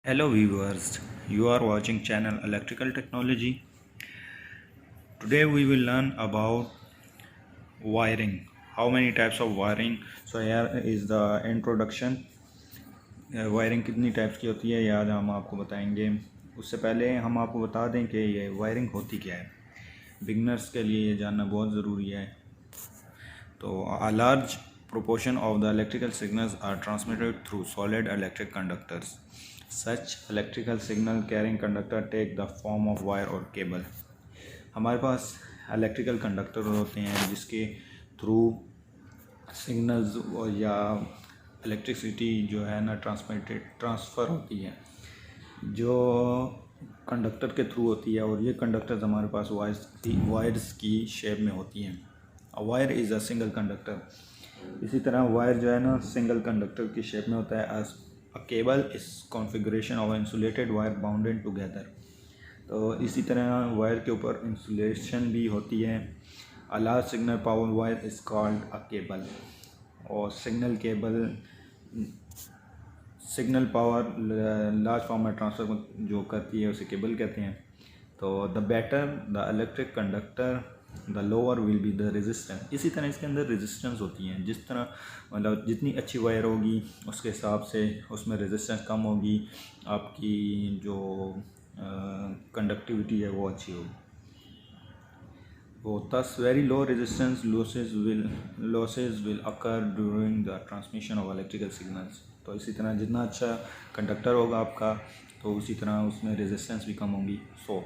Hello viewers, you are watching channel Electrical Technology. Today we will learn about wiring. How many types of wiring? So here is the introduction. Wiring कितनी types की होती है ये आज हम आपको बताएंगे। उससे पहले हम आपको बता दें कि ये वायरिंग होती क्या है। बिगनर्स के लिए ये जानना बहुत ज़रूरी है। तो a large proportion of the electrical signals are transmitted through solid electric conductors. Such electrical signal carrying conductor take the form of wire or cable. हमारे पास इलेक्ट्रिकल कंडक्टर होते हैं जिसके थ्रू सिग्नल्स या इलेक्ट्रिसिटी जो है ना ट्रांसफ़र होती है, जो कंडक्टर के थ्रू होती है। और ये कंडक्टर्स हमारे पास वायर्स की शेप में होती हैं। A wire is a single conductor. इसी तरह वायर जो है ना सिंगल कंडक्टर की शेप में होता है। A cable is configuration of insulated wire bounded together. तो इसी तरह वायर के ऊपर इंसुलेशन भी होती है। A large signal power wire is called a cable. और सिग्नल पावर लार्ज फॉर्म में ट्रांसफ़र जो करती है उसे केबल कहते हैं। तो the better the electric conductor the lower will be the resistance. इसी तरह इसके अंदर रेजिस्टेंस होती हैं। जिस तरह मतलब जितनी अच्छी वायर होगी उसके हिसाब से उसमें रेजिस्टेंस कम होगी, आपकी जो कंडक्टिविटी है वो अच्छी होगी। Thus very low resistance losses will occur during the transmission of electrical signals. तो इसी तरह जितना अच्छा कंडक्टर होगा आपका तो उसी तरह उसमें रेजिस्टेंस भी कम होगी। So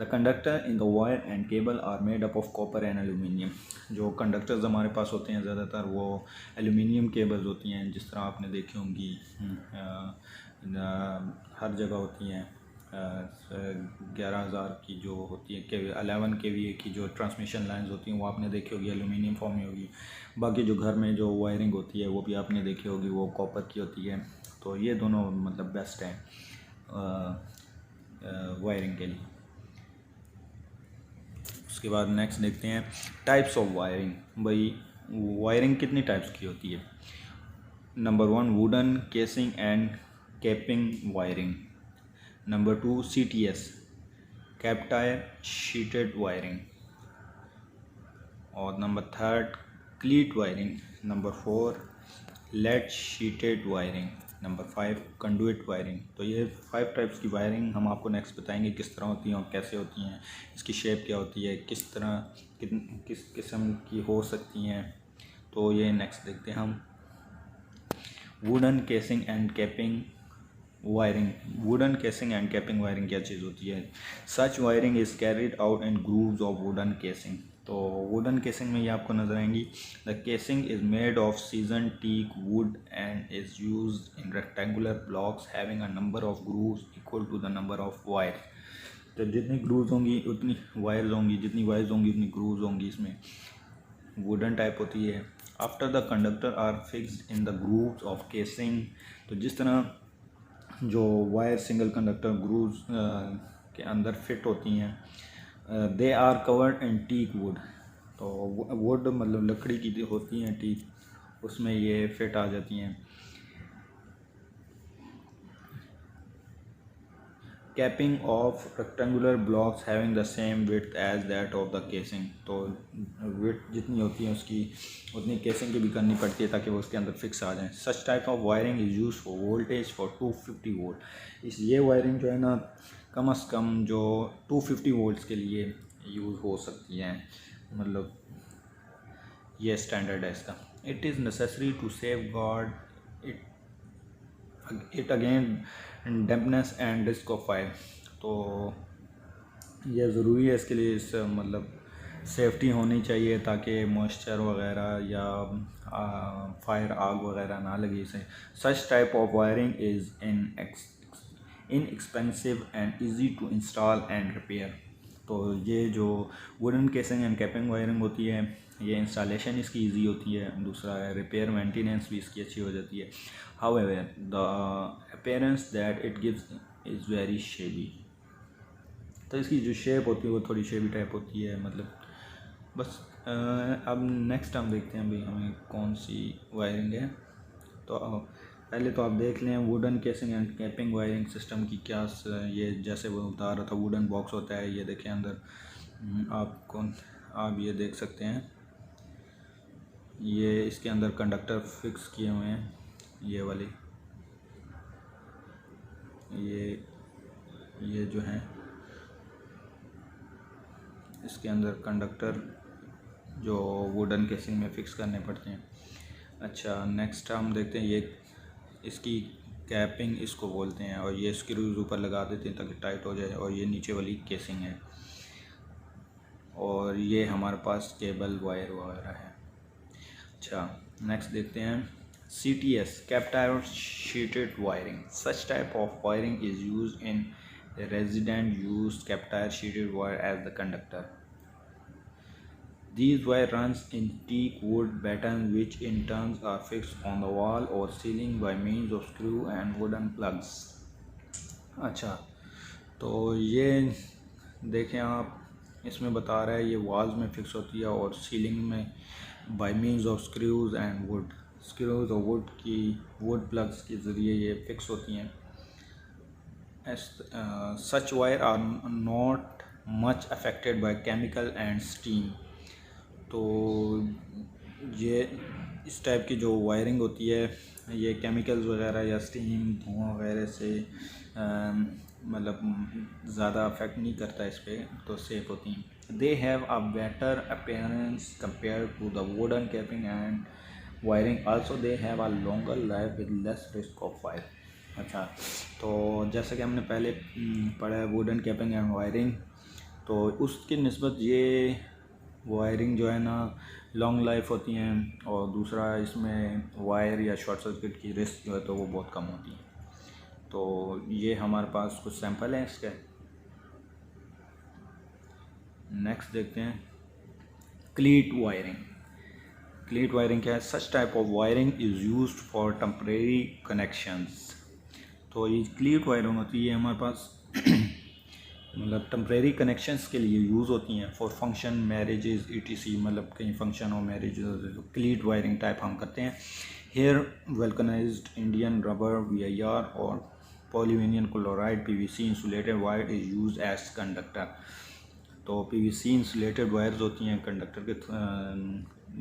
the conductor in the wire and cable are made up of copper and aluminium. जो कंडक्टर्स हमारे पास होते हैं ज़्यादातर वो एल्यूमिनियम केबल्स होती हैं, जिस तरह आपने देखी होंगी हर जगह होती हैं। 11,000 की जो होती है के 11 kVA की जो ट्रांसमिशन लाइंस होती हैं वो आपने देखी होगी, एल्यूमिनियम फॉर्म में होगी। बाकी जो घर में जो वायरिंग होती है वो भी आपने देखी होगी, वो कॉपर की होती है। तो ये दोनों मतलब बेस्ट हैं वायरिंग के लिए। उसके बाद नेक्स्ट देखते हैं टाइप्स ऑफ वायरिंग। भाई वायरिंग कितनी टाइप्स की होती है? Number 1 wooden casing and capping wiring. Number 2 CTS cab tyre sheathed wiring. और number 3 cleat wiring. Number 4 lead sheathed wiring. Number 5 conduit wiring. तो ये 5 टाइप्स की वायरिंग हम आपको नेक्स्ट बताएंगे किस तरह होती हैं और कैसे होती हैं, इसकी शेप क्या होती है, किस तरह किस किस्म की हो सकती हैं। तो ये नेक्स्ट देखते हैं हम। Wooden casing and capping wiring. Wooden casing and capping wiring क्या चीज़ होती है? Such wiring is carried out in grooves of wooden casing. तो वुडन केसिंग में ये आपको नज़र आएंगी। The casing is made of season teak wood and is used in rectangular blocks having a number of grooves equal to the number of wire. तो जितनी grooves होंगी उतनी वायर्स होंगी, जितनी वायर्स होंगी उतनी ग्रूव्स होंगी। इसमें वुडन टाइप होती है। After the conductor are fixed in the grooves of casing. तो जिस तरह जो वायर सिंगल कंडक्टर ग्रूव्स के अंदर फिट होती हैं, they are covered in teak wood. तो वुड मतलब लकड़ी की जो होती हैं टीक, उसमें ये फिट आ जाती हैं। Capping of rectangular blocks having the same width as that of the casing. तो विड्थ जितनी होती है उसकी उतनी केसिंग की भी करनी पड़ती है ताकि वो उसके अंदर फिक्स आ जाए। सच type of wiring is use for voltage for 250 volt. ये वायरिंग जो है ना कम अज़ कम जो 250 वोल्ट्स के लिए यूज़ हो सकती हैं, मतलब ये स्टैंडर्ड है इसका। It is necessary to safeguard it again dampness and risk of fire. तो यह ज़रूरी है इसके लिए, इस मतलब सेफ्टी होनी चाहिए ताकि मॉइस्चर वगैरह या फायर आग वगैरह ना लगे इसे। Such type of wiring is inexpensive and easy to install and repair. तो ये जो wooden casing and capping wiring होती है ये इंस्टॉलेशन इसकी इजी होती है, दूसरा है रिपेयर मेंटेनेंस भी इसकी अच्छी हो जाती है। However the appearance that it gives is very शेबी। तो इसकी जो शेप होती है वो थोड़ी शेबी टाइप होती है, मतलब बस। अब नेक्स्ट हम देखते हैं भाई हमें कौन सी वायरिंग है। तो पहले तो आप देख लें wooden casing and capping wiring system की क्या ये जैसे वो बता रहा था वुडन बॉक्स होता है, ये देखें अंदर आप ये देख सकते हैं, ये इसके अंदर कंडक्टर फिक्स किए हुए हैं, ये वाली ये जो हैं इसके अंदर कंडक्टर जो वुडन केसिंग में फ़िक्स करने पड़ते हैं। अच्छा, नेक्स्ट हम देखते हैं, ये इसकी कैपिंग इसको बोलते हैं, और ये स्क्रूज ऊपर लगा देते हैं ताकि टाइट हो जाए, और ये नीचे वाली केसिंग है, और ये हमारे पास केबल वायर वगैरह है। अच्छा, नेक्स्ट देखते हैं CTS, capped iron शीटेड wiring. Such type of wiring is use in resident used kept iron sheeted wire as the conductor. These wire runs in teak wood battens which in turn are fixed on the wall or ceiling by means of screw and wooden plugs. अच्छा, तो ये देखें आप, इसमें बता रहा है ये वॉल्स में फिक्स होती है और सीलिंग में by means of screws and screws और वुड प्लग्स के ज़रिए ये फिक्स होती हैं। Such wire are not much affected by chemical and steam. तो ये इस टाइप की जो वायरिंग होती है ये केमिकल्स वगैरह या स्टीम धुआं वगैरह से मतलब ज़्यादा अफेक्ट नहीं करता इस पर, तो सेफ होती हैं। They have a better appearance compare to the wooden capping and wiring, also they have a longer life with less risk of fire. अच्छा, तो जैसे कि हमने पहले पढ़ा है वुडन कैपिंग एंड वायरिंग, तो उसकी निस्बत ये वायरिंग जो है ना लॉन्ग लाइफ होती हैं, और दूसरा इसमें वायर या शॉर्ट सर्किट की रिस्क जो है तो वो बहुत कम होती है। तो ये हमारे पास कुछ सैंपल हैं इसके। नेक्स्ट देखते हैं क्लीट वायरिंग। क्लीट वायरिंग क्या है? सच type of wiring is used for temporary connections. तो ये क्लीट वायरिंग होती है हमारे पास मतलब टेम्परेरी कनेक्शंस के लिए यूज़ होती हैं, फॉर फंक्शन मैरिजेज ETC, मतलब कहीं फंक्शन हो मैरिज, क्लीट वायरिंग टाइप हम करते हैं। Here vulcanised Indian rubber VIR और polyvinyl chloride PVC insulated wire is use as conductor. तो PVC इंसुलेटेड वायर्स होती हैं कंडक्टर के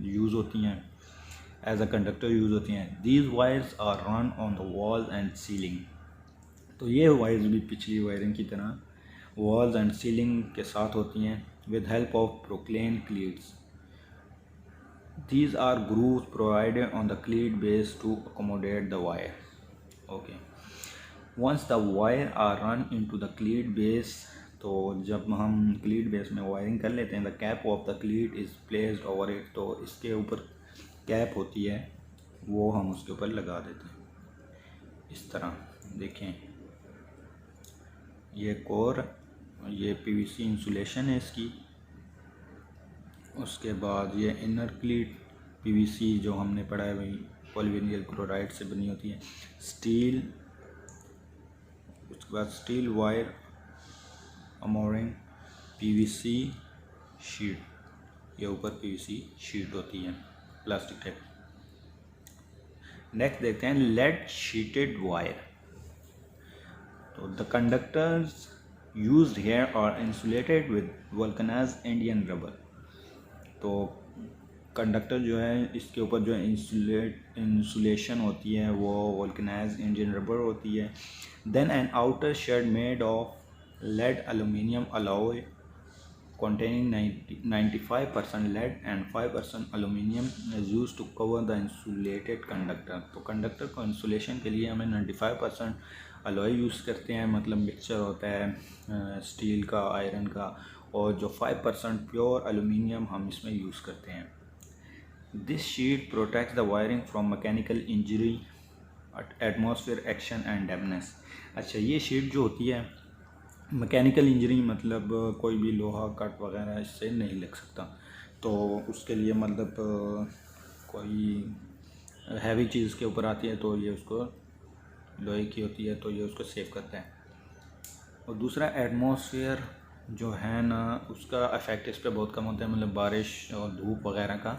यूज़ होती हैं, एज अ कंडक्टर यूज़ होती हैं। These wires are run on the wall and ceiling. तो ये वायर्स भी पिछली वायरिंग की तरह वॉल्स एंड सीलिंग के साथ होती हैं with help of porcelain cleats. These are grooves provided on the cleat base to accommodate the wire. Okay. Once the wire are run into the cleat base, तो जब हम क्लीट base में wiring कर लेते हैं, the cap of the क्लीट is placed over it, तो इसके ऊपर कैप होती है वो हम उसके ऊपर लगा देते हैं इस तरह। देखें ये कोर, ये PVC इंसुलेशन है इसकी, उसके बाद ये इनर क्लीट PVC जो हमने पढ़ा है वही पॉलीविनिल क्लोराइड से बनी होती है। स्टील, उसके बाद स्टील वायर अमोरिंग PVC शीट, ये ऊपर PVC शीट होती है प्लास्टिक टाइप। नेक्स्ट देखते हैं लेड शीटेड वायर। तो the conductors used here are insulated with vulcanised Indian rubber. तो कंडक्टर जो है इसके ऊपर जो इंसुलेशन होती है वो वल्कनाइज्ड इंडियन रबर होती है। Then an outer sheath made of lead aluminium alloy containing 95% lead and 5% aluminium is used to cover the insulated conductor। तो कंडक्टर को इंसुलेशन के लिए हमें 95% अलॉय यूज़ करते हैं, मतलब मिक्सचर होता है स्टील का आयरन का, और जो 5% प्योर एलुमिनियम हम इसमें यूज़ करते हैं। This sheet protects the wiring from mechanical injury, atmosphere action and damage. अच्छा, ये शीट जो होती है मैकेनिकल इंजरी मतलब कोई भी लोहा कट वगैरह इससे नहीं लग सकता, तो उसके लिए मतलब कोई हैवी चीज़ के ऊपर आती है तो ये उसको लोहे की होती है तो ये उसको सेव करता है। और दूसरा एटमॉस्फेयर जो है ना उसका इफ़ेक्ट इस पर बहुत कम होता है, मतलब बारिश और धूप वगैरह का,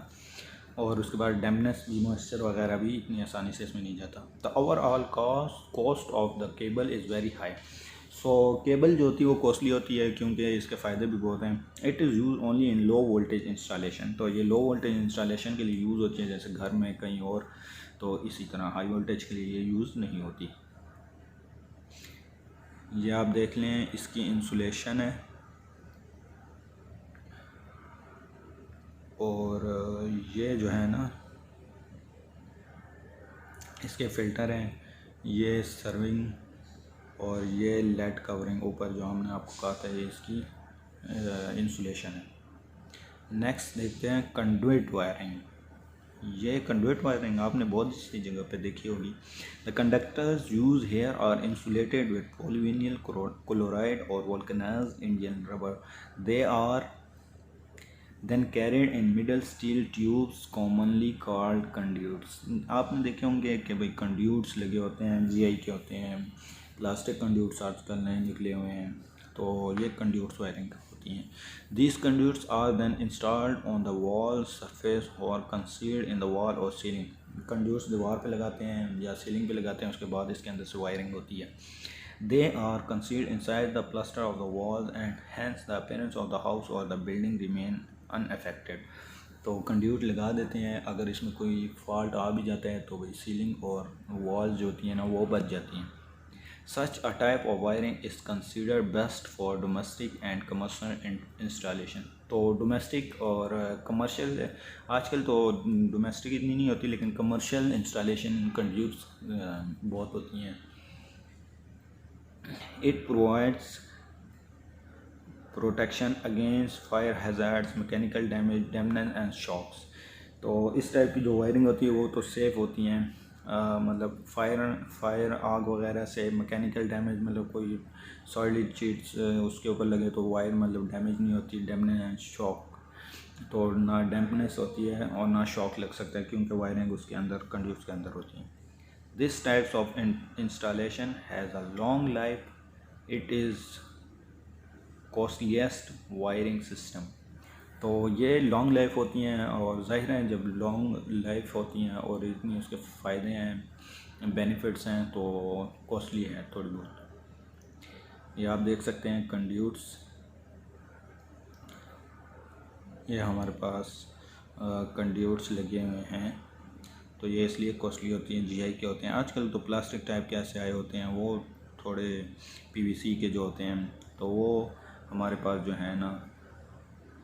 और उसके बाद डैम्पनेस भी, मॉइस्चर वगैरह भी इतनी आसानी से इसमें नहीं जाता। The overall cost of the cable is very high. So cable जो होती है वो कॉस्टली होती है क्योंकि इसके फ़ायदे भी बहुत हैं। It is use only in low voltage installation. तो ये लो वोल्टेज इंस्टॉलेशन के लिए यूज़ होती है, जैसे घर में कहीं और। तो इसी तरह हाई वोल्टेज के लिए ये यूज़ नहीं होती। ये आप देख लें, इसकी इंसुलेशन है और ये जो है ना इसके फ़िल्टर हैं, ये सर्विंग और ये लेड कवरिंग ऊपर जो हमने आपको कहा था ये इसकी इंसुलेशन है। नेक्स्ट देखते हैं कंडुइट वायरिंग। ये कंडुइट वायरिंग आपने बहुत सी जगह पे देखी होगी। The conductors use here are insulated with polyvinyl chloride और vulcanised Indian rubber. They are then carried in middle steel tubes commonly called conduits। आपने देखे होंगे कि भाई कंड्यूट्स लगे होते हैं, जीआई के होते हैं, प्लास्टिक कंड्यूट्स आजकल नए निकले हुए हैं। तो ये कंड्यूट्स वायरिंग होती हैं। These conduits are then installed on the wall surface or concealed in the wall or ceiling। Conduits दीवार पे लगाते हैं या सीलिंग पे लगाते हैं, उसके बाद इसके अंदर से वायरिंग होती है। They are concealed inside the plaster of the walls and hence the appearance of the house or the building remain unaffected। तो कंड्यूट लगा देते हैं, अगर इसमें कोई फॉल्ट आ भी जाता है तो भाई सीलिंग और वॉल्स जो होती हैं ना वो बच जाती हैं। Such a type of wiring is considered best for domestic and commercial installation। तो डोमेस्टिक और कमर्शियल, आजकल तो डोमेस्टिक इतनी नहीं होती लेकिन कमर्शियल इंस्टॉलेशन कंड्यूट्स बहुत होती हैं। It provides protection against fire hazards, mechanical damage, dampness and shocks। तो इस टाइप की जो वायरिंग होती है वो तो सेफ़ होती हैं, मतलब फायर आग वगैरह से। मैकेनिकल डैमेज मतलब कोई सॉलिड चीज़ उसके ऊपर लगे तो वायर मतलब डैमेज नहीं होती। डैम्पनेस एंड शॉक, तो ना डैम्पनेस होती है और ना शॉक लग सकता है क्योंकि वायरिंग उसके अंदर कंड्यूस के अंदर होती है। This types of installation has a long life। It is costliest wiring system। तो ये लॉन्ग लाइफ होती हैं और ज़ाहिर है जब लॉन्ग लाइफ होती हैं और इतनी उसके फ़ायदे हैं, बेनिफिट्स हैं, तो कॉस्टली है थोड़ी बहुत। ये आप देख सकते हैं कंड्यूट्स, ये हमारे पास कंड्यूट्स लगे हुए हैं। तो ये इसलिए कॉस्टली होती हैं, जीआई के होते हैं। आजकल तो प्लास्टिक टाइप के ऐसे आए होते हैं, वो थोड़े पीवीसी के जो होते हैं, तो वो हमारे पास जो है ना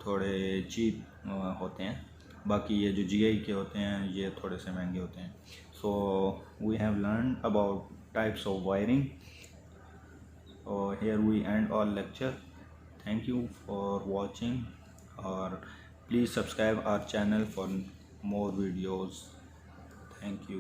थोड़े चीप होते हैं। बाकी ये जो जीआई के होते हैं ये थोड़े से महंगे होते हैं। So we have learn about types of wiring और here we end our lecture. Thank you for watching और please subscribe our channel for more videos। Thank you।